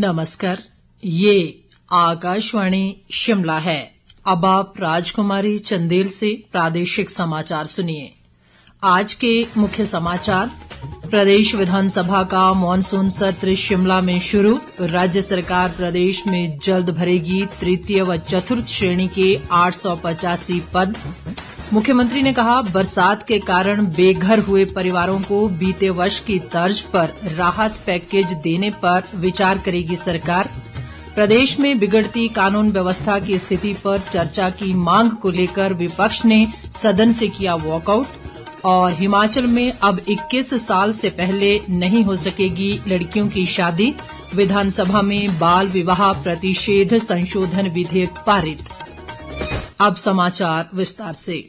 नमस्कार, ये आकाशवाणी शिमला है। अब आप राजकुमारी चंदेल से प्रादेशिक समाचार सुनिए। आज के मुख्य समाचार। प्रदेश विधानसभा का मॉनसून सत्र शिमला में शुरू। राज्य सरकार प्रदेश में जल्द भरेगी तृतीय व चतुर्थ श्रेणी के 885 पद। मुख्यमंत्री ने कहा, बरसात के कारण बेघर हुए परिवारों को बीते वर्ष की तर्ज पर राहत पैकेज देने पर विचार करेगी सरकार। प्रदेश में बिगड़ती कानून व्यवस्था की स्थिति पर चर्चा की मांग को लेकर विपक्ष ने सदन से किया वॉकआउट। और हिमाचल में अब 21 साल से पहले नहीं हो सकेगी लड़कियों की शादी। विधानसभा में बाल विवाह प्रतिषेध संशोधन विधेयक पारित। अब समाचार विस्तार से।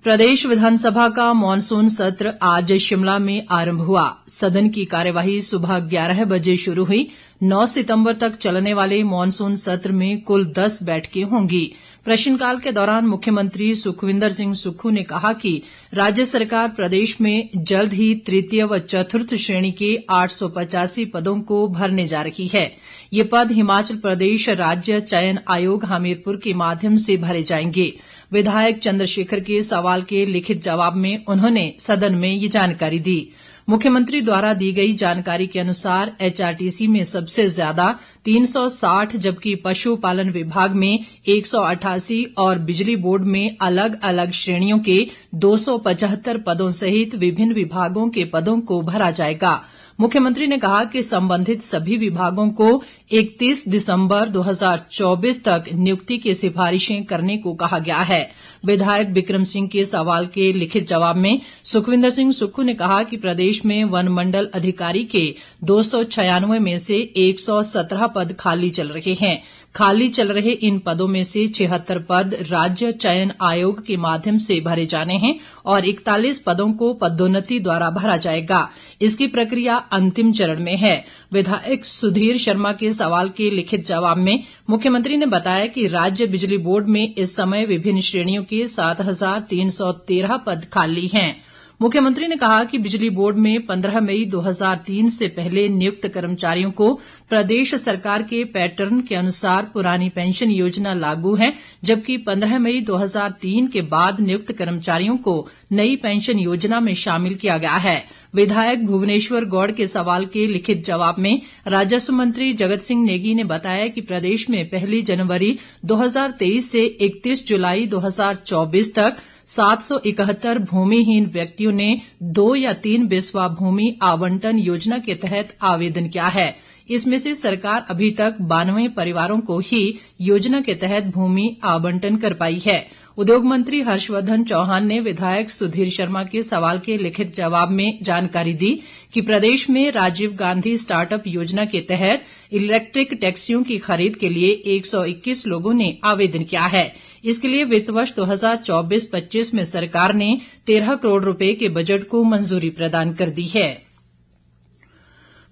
प्रदेश विधानसभा का मॉनसून सत्र आज शिमला में आरंभ हुआ। सदन की कार्यवाही सुबह 11 बजे शुरू हुई। 9 सितंबर तक चलने वाले मॉनसून सत्र में कुल 10 बैठकें होंगी। प्रश्नकाल के दौरान मुख्यमंत्री सुखविंदर सिंह सुक्खू ने कहा कि राज्य सरकार प्रदेश में जल्द ही तृतीय व चतुर्थ श्रेणी के 885 पदों को भरने जा रही है। ये पद हिमाचल प्रदेश राज्य चयन आयोग हमीरपुर के माध्यम से भरे जाएंगे। विधायक चंद्रशेखर के सवाल के लिखित जवाब में उन्होंने सदन में ये जानकारी दी। मुख्यमंत्री द्वारा दी गई जानकारी के अनुसार एचआरटीसी में सबसे ज्यादा 360 जबकि पशुपालन विभाग में 188 और बिजली बोर्ड में अलग अलग श्रेणियों के 275 पदों सहित विभिन्न विभागों के पदों को भरा जाएगा। मुख्यमंत्री ने कहा कि संबंधित सभी विभागों को 31 दिसंबर 2024 तक नियुक्ति की सिफारिशें करने को कहा गया है। विधायक बिक्रम सिंह के सवाल के लिखित जवाब में सुखविंदर सिंह सुक्खू ने कहा कि प्रदेश में वन मंडल अधिकारी के 296 में से 117 पद खाली चल रहे हैं। खाली चल रहे इन पदों में से 76 पद राज्य चयन आयोग के माध्यम से भरे जाने हैं और 41 पदों को पदोन्नति द्वारा भरा जाएगा। इसकी प्रक्रिया अंतिम चरण में है। विधायक सुधीर शर्मा के सवाल के लिखित जवाब में मुख्यमंत्री ने बताया कि राज्य बिजली बोर्ड में इस समय विभिन्न श्रेणियों के 7,313 पद खाली हैं। मुख्यमंत्री ने कहा कि बिजली बोर्ड में 15 मई 2003 से पहले नियुक्त कर्मचारियों को प्रदेश सरकार के पैटर्न के अनुसार पुरानी पेंशन योजना लागू है, जबकि 15 मई 2003 के बाद नियुक्त कर्मचारियों को नई पेंशन योजना में शामिल किया गया है। विधायक भुवनेश्वर गौड़ के सवाल के लिखित जवाब में राजस्व मंत्री जगत सिंह नेगी ने बताया कि प्रदेश में 1 जनवरी 2023 से 31 जुलाई 2024 तक 771 भूमिहीन व्यक्तियों ने 2 या 3 बिस्वा भूमि आवंटन योजना के तहत आवेदन किया है। इसमें से सरकार अभी तक 92 परिवारों को ही योजना के तहत भूमि आवंटन कर पाई है। उद्योग मंत्री हर्षवर्धन चौहान ने विधायक सुधीर शर्मा के सवाल के लिखित जवाब में जानकारी दी कि प्रदेश में राजीव गांधी स्टार्टअप योजना के तहत इलेक्ट्रिक टैक्सियों की खरीद के लिए 121 लोगों ने आवेदन किया है। इसके लिए वित्त वर्ष 2024-25 में सरकार ने 13 करोड़ रुपए के बजट को मंजूरी प्रदान कर दी है।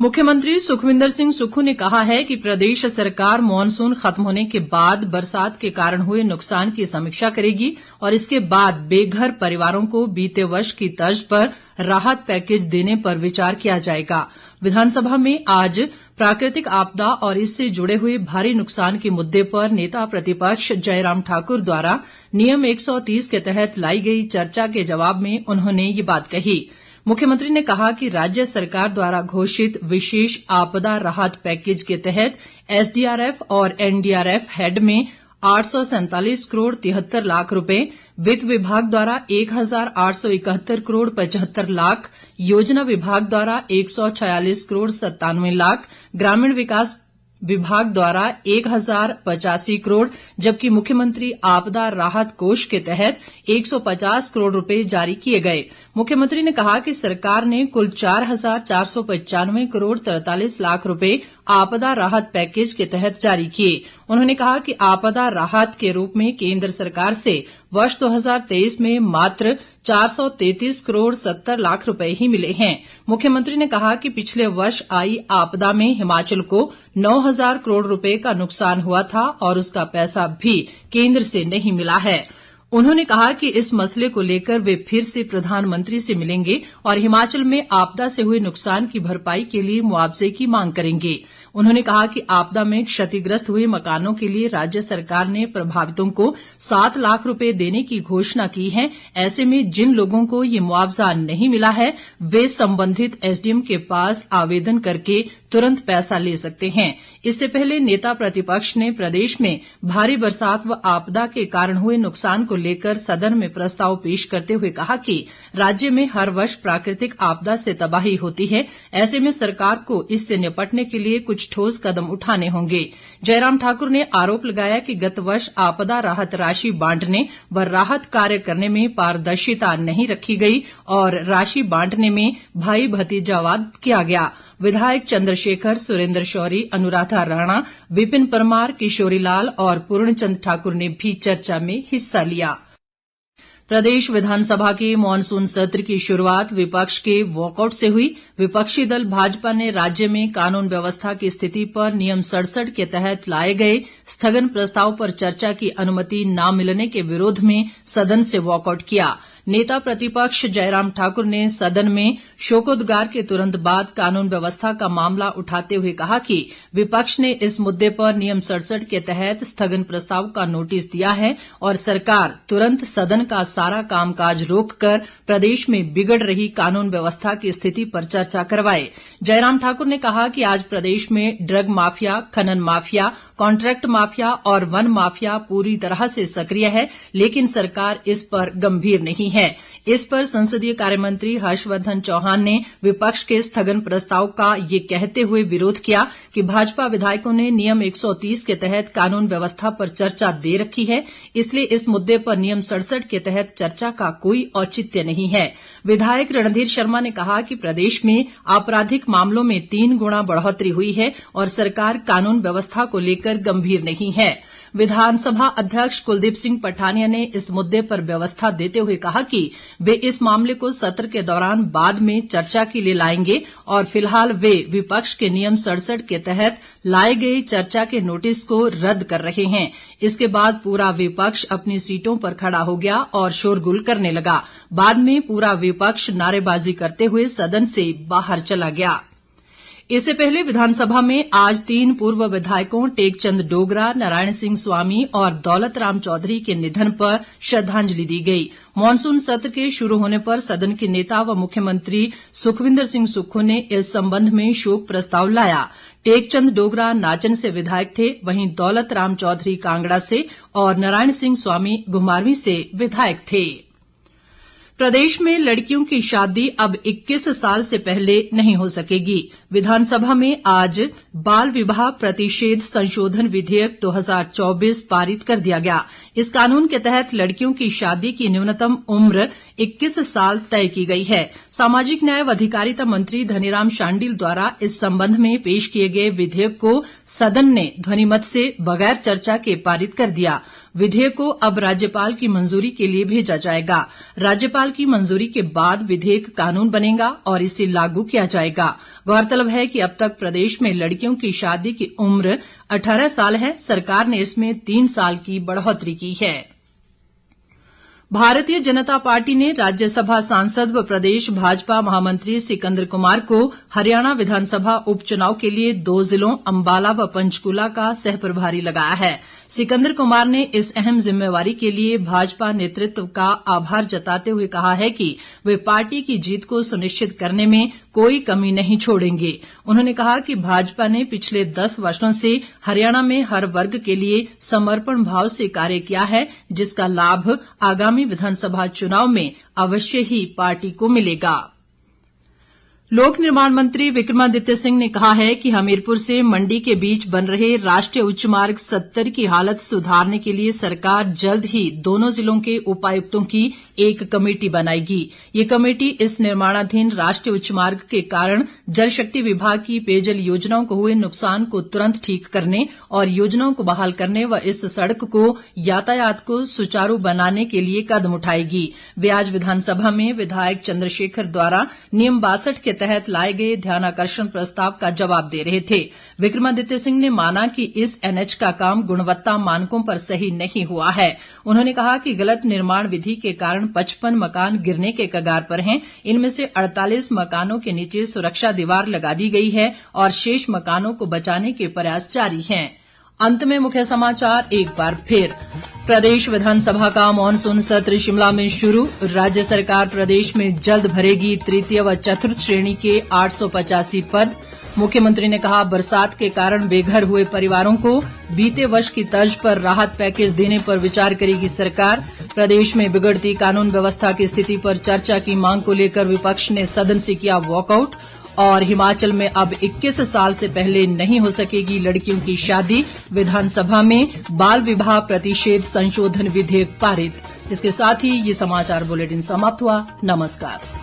मुख्यमंत्री सुखविंदर सिंह सुक्खू ने कहा है कि प्रदेश सरकार मॉनसून खत्म होने के बाद बरसात के कारण हुए नुकसान की समीक्षा करेगी और इसके बाद बेघर परिवारों को बीते वर्ष की तर्ज पर राहत पैकेज देने पर विचार किया जाएगा। विधानसभा में आज प्राकृतिक आपदा और इससे जुड़े हुए भारी नुकसान के मुद्दे पर नेता प्रतिपक्ष जयराम ठाकुर द्वारा नियम 130 के तहत लाई गई चर्चा के जवाब में उन्होंने ये बात कही। मुख्यमंत्री ने कहा कि राज्य सरकार द्वारा घोषित विशेष आपदा राहत पैकेज के तहत एसडीआरएफ और एनडीआरएफ हेड में 847 करोड़ 73 लाख रुपए, वित्त विभाग द्वारा 1,871 करोड़ 75 लाख, योजना विभाग द्वारा 146 करोड़ 97 लाख, ग्रामीण विकास विभाग द्वारा 1,085 करोड़, जबकि मुख्यमंत्री आपदा राहत कोष के तहत 150 करोड़ रुपए जारी किए गए। मुख्यमंत्री ने कहा कि सरकार ने कुल 4,495 करोड़ 43 लाख रुपए आपदा राहत पैकेज के तहत जारी किए। उन्होंने कहा कि आपदा राहत के रूप में केंद्र सरकार से वर्ष 2023 में मात्र 433 करोड़ 70 लाख रुपए ही मिले हैं। मुख्यमंत्री ने कहा कि पिछले वर्ष आई आपदा में हिमाचल को 9,000 करोड़ रुपए का नुकसान हुआ था और उसका पैसा भी केंद्र से नहीं मिला है। उन्होंने कहा कि इस मसले को लेकर वे फिर से प्रधानमंत्री से मिलेंगे और हिमाचल में आपदा से हुए नुकसान की भरपाई के लिए मुआवजे की मांग करेंगे। उन्होंने कहा कि आपदा में क्षतिग्रस्त हुए मकानों के लिए राज्य सरकार ने प्रभावितों को 7 लाख रुपए देने की घोषणा की है। ऐसे में जिन लोगों को ये मुआवजा नहीं मिला है वे संबंधित एसडीएम के पास आवेदन करके तुरंत पैसा ले सकते हैं। इससे पहले नेता प्रतिपक्ष ने प्रदेश में भारी बरसात व आपदा के कारण हुए नुकसान को लेकर सदन में प्रस्ताव पेश करते हुए कहा कि राज्य में हर वर्ष प्राकृतिक आपदा से तबाही होती है। ऐसे में सरकार को इससे निपटने के लिए कुछ ठोस कदम उठाने होंगे। जयराम ठाकुर ने आरोप लगाया कि गत वर्ष आपदा राहत राशि बांटने व राहत कार्य करने में पारदर्शिता नहीं रखी गई और राशि बांटने में भाई भतीजावाद किया गया। विधायक चंद्रशेखर, सुरेंद्र शौरी, अनुराधा राणा, विपिन परमार, किशोरी लाल और पूर्णचंद ठाकुर ने भी चर्चा में हिस्सा लिया। प्रदेश विधानसभा के मॉनसून सत्र की शुरुआत विपक्ष के वॉकआउट से हुई। विपक्षी दल भाजपा ने राज्य में कानून व्यवस्था की स्थिति पर नियम 67 के तहत लाए गए स्थगन प्रस्ताव पर चर्चा की अनुमति न मिलने के विरोध में सदन से वॉकआउट किया। नेता प्रतिपक्ष जयराम ठाकुर ने सदन में शोकोद्गार के तुरंत बाद कानून व्यवस्था का मामला उठाते हुए कहा कि विपक्ष ने इस मुद्दे पर नियम 67 के तहत स्थगन प्रस्ताव का नोटिस दिया है और सरकार तुरंत सदन का सारा कामकाज रोककर प्रदेश में बिगड़ रही कानून व्यवस्था की स्थिति पर चर्चा करवाए। जयराम ठाकुर ने कहा कि आज प्रदेश में ड्रग माफिया, खनन माफिया, कॉन्ट्रैक्ट माफिया और वन माफिया पूरी तरह से सक्रिय है, लेकिन सरकार इस पर गंभीर नहीं है। इस पर संसदीय कार्यमंत्री हर्षवर्धन चौहान ने विपक्ष के स्थगन प्रस्ताव का ये कहते हुए विरोध किया कि भाजपा विधायकों ने नियम 130 के तहत कानून व्यवस्था पर चर्चा दे रखी है, इसलिए इस मुद्दे पर नियम 67 के तहत चर्चा का कोई औचित्य नहीं है। विधायक रणधीर शर्मा ने कहा कि प्रदेश में आपराधिक मामलों में 3 गुना बढ़ोतरी हुई है और सरकार कानून व्यवस्था को लेकर गंभीर नहीं है। विधानसभा अध्यक्ष कुलदीप सिंह पठानिया ने इस मुद्दे पर व्यवस्था देते हुए कहा कि वे इस मामले को सत्र के दौरान बाद में चर्चा के लिए लाएंगे और फिलहाल वे विपक्ष के नियम 67 के तहत लाए गए चर्चा के नोटिस को रद्द कर रहे हैं। इसके बाद पूरा विपक्ष अपनी सीटों पर खड़ा हो गया और शोरगुल करने लगा। बाद में पूरा विपक्ष नारेबाजी करते हुए सदन से बाहर चला गया। इससे पहले विधानसभा में आज 3 पूर्व विधायकों टेकचंद डोगरा, नारायण सिंह स्वामी और दौलत राम चौधरी के निधन पर श्रद्धांजलि दी गई। मॉनसून सत्र के शुरू होने पर सदन के नेता व मुख्यमंत्री सुखविंदर सिंह सुक्खू ने इस संबंध में शोक प्रस्ताव लाया। टेकचंद डोगरा नाचन से विधायक थे, वहीं दौलत राम चौधरी कांगड़ा से और नारायण सिंह स्वामी घुमारवीं से विधायक थे। प्रदेश में लड़कियों की शादी अब 21 साल से पहले नहीं हो सकेगी। विधानसभा में आज बाल विवाह प्रतिषेध संशोधन विधेयक 2024 पारित कर दिया गया। इस कानून के तहत लड़कियों की शादी की न्यूनतम उम्र 21 साल तय की गई है। सामाजिक न्याय व अधिकारिता मंत्री धनीराम शांडिल द्वारा इस संबंध में पेश किए गए विधेयक को सदन ने ध्वनिमत से बगैर चर्चा के पारित कर दिया। विधेयक को अब राज्यपाल की मंजूरी के लिए भेजा जाएगा। राज्यपाल की मंजूरी के बाद विधेयक कानून बनेगा और इसे लागू किया जाएगा। गौरतलब है कि अब तक प्रदेश में लड़कियों की शादी की उम्र 18 साल है। सरकार ने इसमें 3 साल की बढ़ोतरी की है। भारतीय जनता पार्टी ने राज्यसभा सांसद व प्रदेश भाजपा महामंत्री सिकंदर कुमार को हरियाणा विधानसभा उपचुनाव के लिए 2 जिलों अंबाला व पंचकूला का सहप्रभारी लगाया है। सिकंदर कुमार ने इस अहम जिम्मेवारी के लिए भाजपा नेतृत्व का आभार जताते हुए कहा है कि वे पार्टी की जीत को सुनिश्चित करने में कोई कमी नहीं छोड़ेंगे। उन्होंने कहा कि भाजपा ने पिछले 10 वर्षों से हरियाणा में हर वर्ग के लिए समर्पण भाव से कार्य किया है, जिसका लाभ आगामी विधानसभा चुनाव में अवश्य ही पार्टी को मिलेगा। लोक निर्माण मंत्री विक्रमादित्य सिंह ने कहा है कि हमीरपुर से मंडी के बीच बन रहे राष्ट्रीय उच्च मार्ग 70 की हालत सुधारने के लिए सरकार जल्द ही दोनों जिलों के उपायुक्तों की एक कमेटी बनाएगी। ये कमेटी इस निर्माणाधीन राष्ट्रीय उच्च मार्ग के कारण जल शक्ति विभाग की पेयजल योजनाओं को हुए नुकसान को तुरंत ठीक करने और योजनाओं को बहाल करने व इस सड़क को यातायात को सुचारू बनाने के लिए कदम उठाएगी। वे आज विधानसभा में विधायक चंद्रशेखर द्वारा नियम 62 के तहत लाए गए ध्यानाकर्षण प्रस्ताव का जवाब दे रहे थे। विक्रमादित्य सिंह ने माना कि इस एनएच का काम गुणवत्ता मानकों पर सही नहीं हुआ है। उन्होंने कहा कि गलत निर्माण विधि के कारण 55 मकान गिरने के कगार पर हैं। इनमें से 48 मकानों के नीचे सुरक्षा दीवार लगा दी गई है और शेष मकानों को बचाने के प्रयास जारी हैं। अंत में मुख्य समाचार एक बार फिर। प्रदेश विधानसभा का मानसून सत्र शिमला में शुरू। राज्य सरकार प्रदेश में जल्द भरेगी तृतीय व चतुर्थ श्रेणी के 885 पद। मुख्यमंत्री ने कहा बरसात के कारण बेघर हुए परिवारों को बीते वर्ष की तर्ज पर राहत पैकेज देने पर विचार करेगी सरकार। प्रदेश में बिगड़ती कानून व्यवस्था की स्थिति पर चर्चा की मांग को लेकर विपक्ष ने सदन से किया वॉकआउट। और हिमाचल में अब 21 साल से पहले नहीं हो सकेगी लड़कियों की शादी। विधानसभा में बाल विवाह प्रतिषेध संशोधन विधेयक पारित। इसके साथ ही ये समाचार बुलेटिन समाप्त हुआ। नमस्कार।